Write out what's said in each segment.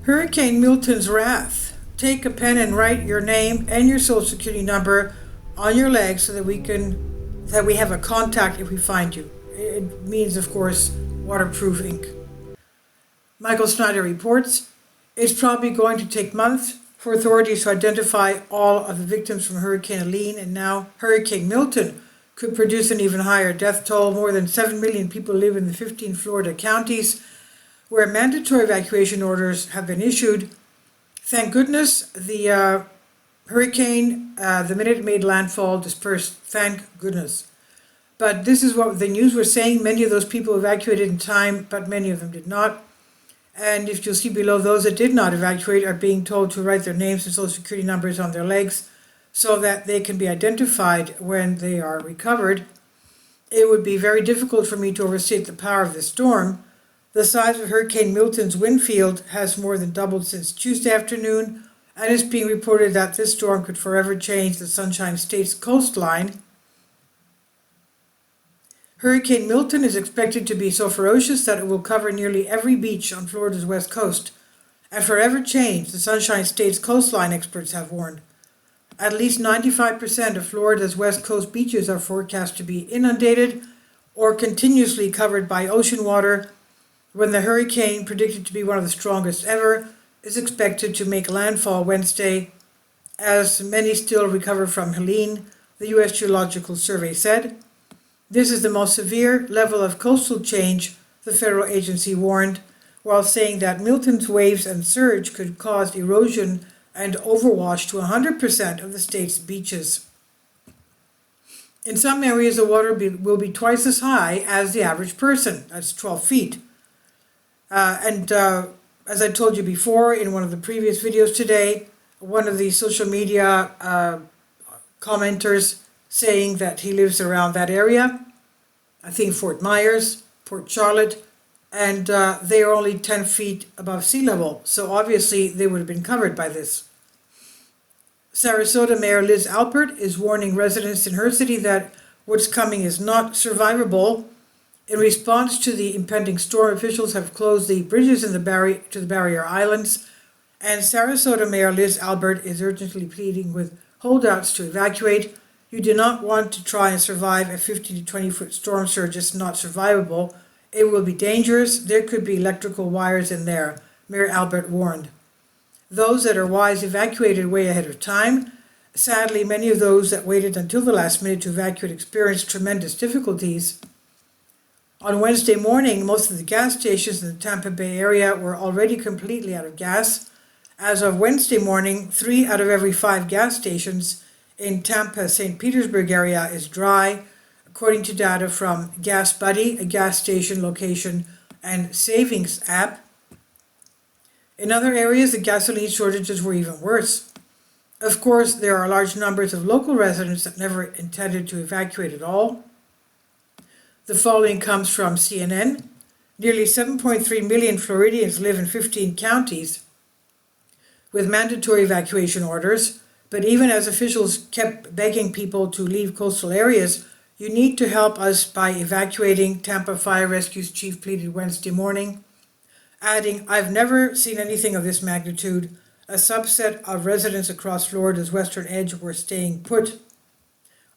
Hurricane Milton's wrath. Take a pen and write your name and your social security number on your leg so that we have a contact if we find you. It means, of course, waterproof ink. Michael Snyder reports, it's probably going to take months for authorities to identify all of the victims from Hurricane Helene, and now Hurricane Milton could produce an even higher death toll. More than 7 million people live in the 15 Florida counties where mandatory evacuation orders have been issued. Thank goodness the hurricane, the minute it made landfall, dispersed. Thank goodness. But this is what the news was saying. Many of those people evacuated in time, but many of them did not. And if you'll see below, those that did not evacuate are being told to write their names and social security numbers on their legs so that they can be identified when they are recovered. It would be very difficult for me to overstate the power of this storm. The size of Hurricane Milton's wind field has more than doubled since Tuesday afternoon, and it's being reported that this storm could forever change the Sunshine State's coastline. Hurricane Milton is expected to be so ferocious that it will cover nearly every beach on Florida's west coast, and forever change the Sunshine State's coastline, experts have warned. At least 95% of Florida's west coast beaches are forecast to be inundated or continuously covered by ocean water when the hurricane, predicted to be one of the strongest ever, is expected to make landfall Wednesday, as many still recover from Helene, the U.S. Geological Survey said. This is the most severe level of coastal change, the federal agency warned, while saying that Milton's waves and surge could cause erosion and overwash to 100% of the state's beaches. In some areas, the water will be twice as high as the average person. That's 12 feet. As I told you before in one of the previous videos today, one of the social media commenters saying that he lives around that area, I think Fort Myers, Port Charlotte, and they are only 10 feet above sea level, so obviously they would have been covered by this. Sarasota Mayor Liz Albert is warning residents in her city that what's coming is not survivable. In response to the impending storm, officials have closed the bridges in to the barrier islands, and Sarasota Mayor Liz Albert is urgently pleading with holdouts to evacuate. You do not want to try and survive a 15 to 20 foot storm surge. It's not survivable. It will be dangerous. There could be electrical wires in there, Mayor Albert warned. Those that are wise evacuated way ahead of time. Sadly, many of those that waited until the last minute to evacuate experienced tremendous difficulties. On Wednesday morning, most of the gas stations in the Tampa Bay area were already completely out of gas. As of Wednesday morning, 3 out of every 5 gas stations in Tampa, St. Petersburg area is dry, according to data from Gas Buddy, a gas station location and savings app. In other areas, the gasoline shortages were even worse. Of course, there are large numbers of local residents that never intended to evacuate at all. The following comes from CNN. Nearly 7.3 million Floridians live in 15 counties with mandatory evacuation orders, but even as officials kept begging people to leave coastal areas, you need to help us by evacuating, Tampa Fire Rescue's chief pleaded Wednesday morning, adding, I've never seen anything of this magnitude. A subset of residents across Florida's western edge were staying put.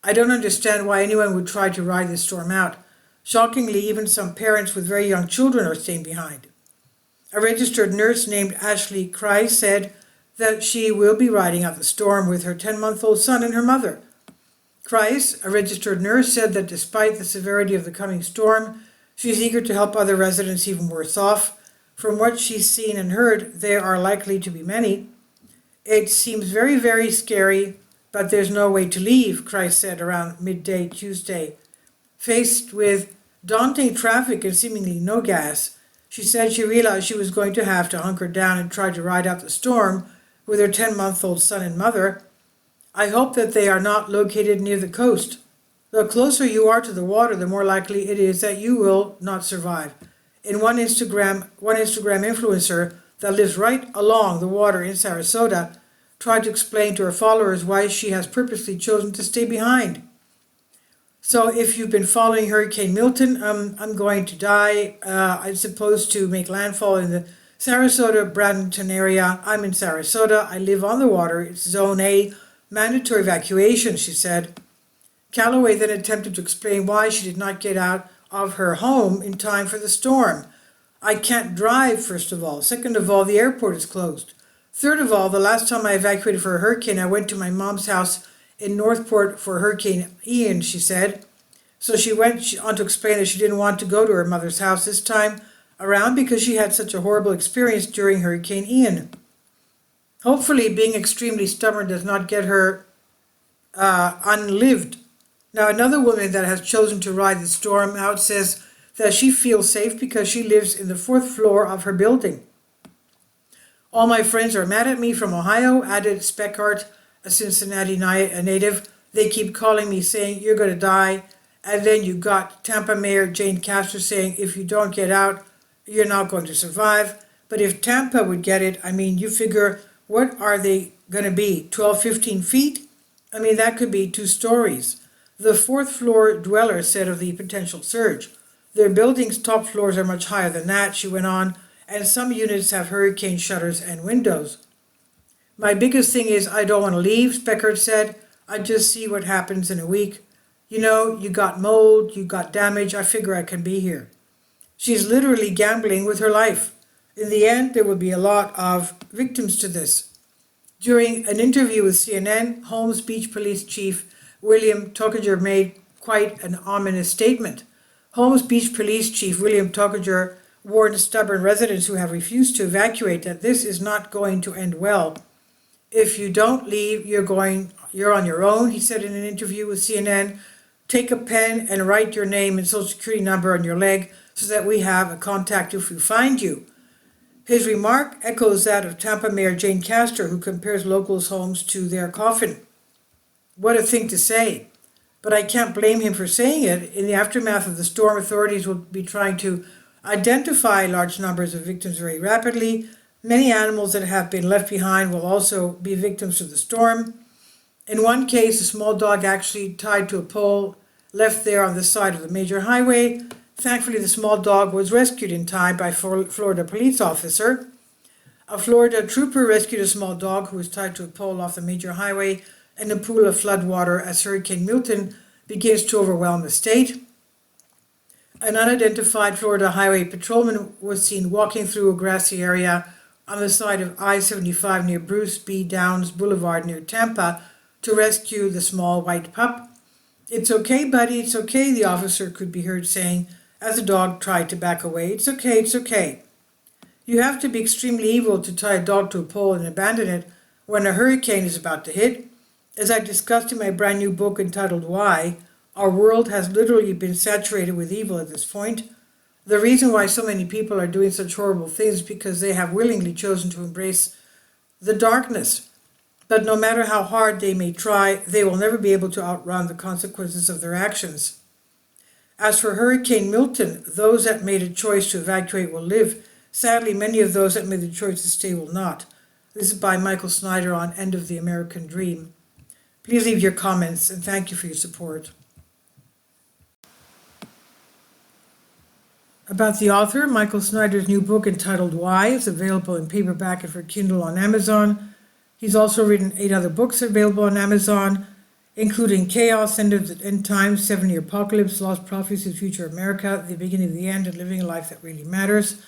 I don't understand why anyone would try to ride this storm out. Shockingly, even some parents with very young children are staying behind. A registered nurse named Ashley Cry said that she will be riding out the storm with her 10-month-old son and her mother. Kreis, a registered nurse, said that despite the severity of the coming storm, she's eager to help other residents even worse off. From what she's seen and heard, there are likely to be many. It seems very, very scary, but there's no way to leave, Kreis said around midday Tuesday. Faced with daunting traffic and seemingly no gas, she said she realized she was going to have to hunker down and try to ride out the storm with her 10-month-old son and mother. I hope that they are not located near the coast. The closer you are to the water, the more likely it is that you will not survive. In one Instagram influencer that lives right along the water in Sarasota tried to explain to her followers why she has purposely chosen to stay behind. So if you've been following Hurricane Milton, I'm going to die. I'm supposed to make landfall in the Sarasota, Bradenton area. I'm in Sarasota. I live on the water. It's Zone A, mandatory evacuation, she said. Calloway then attempted to explain why she did not get out of her home in time for the storm. I can't drive, first of all. Second of all, the airport is closed. Third of all, the last time I evacuated for a hurricane, I went to my mom's house in Northport for Hurricane Ian, she said. So she went on to explain that she didn't want to go to her mother's house this time around because she had such a horrible experience during Hurricane Ian. Hopefully, being extremely stubborn does not get her unlived. Now, another woman that has chosen to ride the storm out says that she feels safe because she lives in the 4th floor of her building. All my friends are mad at me from Ohio, added Speckart, a Cincinnati native. They keep calling me saying, you're going to die. And then you got Tampa Mayor Jane Castor saying, if you don't get out, you're not going to survive. But if Tampa would get it, I mean, you figure, what are they going to be, 12, 15 feet? I mean, that could be 2 stories. The 4th floor dweller said of the potential surge, their building's top floors are much higher than that, she went on, and some units have hurricane shutters and windows. My biggest thing is I don't want to leave, Speckert said. I just see what happens in a week. You know, you got mold, you got damage, I figure I can be here. She's literally gambling with her life. In the end, there will be a lot of victims to this. During an interview with CNN, Holmes Beach Police Chief William Tokajer made quite an ominous statement. Holmes Beach Police Chief William Tokajer warned stubborn residents who have refused to evacuate that this is not going to end well. If you don't leave, you're on your own, he said in an interview with CNN. Take a pen and write your name and social security number on your leg so that we have a contact if we find you. His remark echoes that of Tampa Mayor Jane Castor, who compares locals' homes to their coffin. What a thing to say. But I can't blame him for saying it. In the aftermath of the storm, authorities will be trying to identify large numbers of victims very rapidly. Many animals that have been left behind will also be victims of the storm. In one case, a small dog actually tied to a pole, left there on the side of the major highway. Thankfully, the small dog was rescued in time by a Florida police officer. A Florida trooper rescued a small dog who was tied to a pole off the major highway in a pool of floodwater as Hurricane Milton begins to overwhelm the state. An unidentified Florida highway patrolman was seen walking through a grassy area on the side of I-75 near Bruce B. Downs Boulevard near Tampa to rescue the small white pup. It's okay, buddy, it's okay, the officer could be heard saying as the dog tried to back away. It's okay, it's okay. You have to be extremely evil to tie a dog to a pole and abandon it when a hurricane is about to hit. As I discussed in my brand new book entitled Why, our world has literally been saturated with evil at this point. The reason why so many people are doing such horrible things is because they have willingly chosen to embrace the darkness. But no matter how hard they may try, they will never be able to outrun the consequences of their actions. As for Hurricane Milton, those that made a choice to evacuate will live. Sadly, many of those that made the choice to stay will not. This is by Michael Snyder on End of the American Dream. Please leave your comments and thank you for your support. About the author, Michael Snyder's new book entitled Why is available in paperback and for Kindle on Amazon. He's also written 8 other books available on Amazon, including Chaos, End of the End Times, 7-Year Apocalypse, Lost Prophecies, Future America, The Beginning of the End, and Living a Life That Really Matters.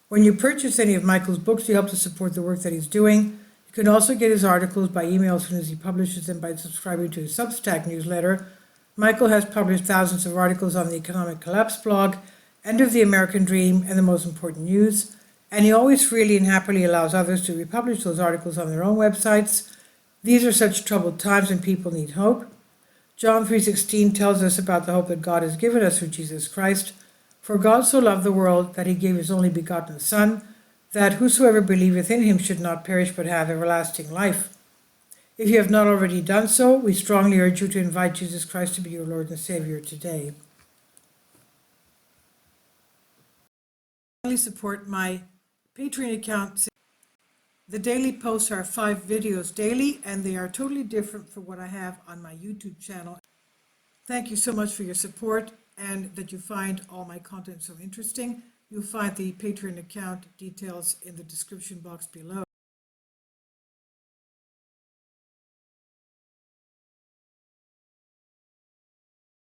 When you purchase any of Michael's books, you help to support the work that he's doing. You can also get his articles by email as soon as he publishes them by subscribing to his Substack newsletter. Michael has published thousands of articles on the Economic Collapse blog, End of the American Dream, and The Most Important News, and he always freely and happily allows others to republish those articles on their own websites. These are such troubled times and people need hope. John 3:16 tells us about the hope that God has given us through Jesus Christ. For God so loved the world that he gave his only begotten Son, that whosoever believeth in him should not perish but have everlasting life. If you have not already done so, we strongly urge you to invite Jesus Christ to be your Lord and Savior today. Support my Patreon account. The daily posts are 5 videos daily, and they are totally different from what I have on my YouTube channel. Thank you so much for your support and that you find all my content so interesting. You'll find the Patreon account details in the description box below.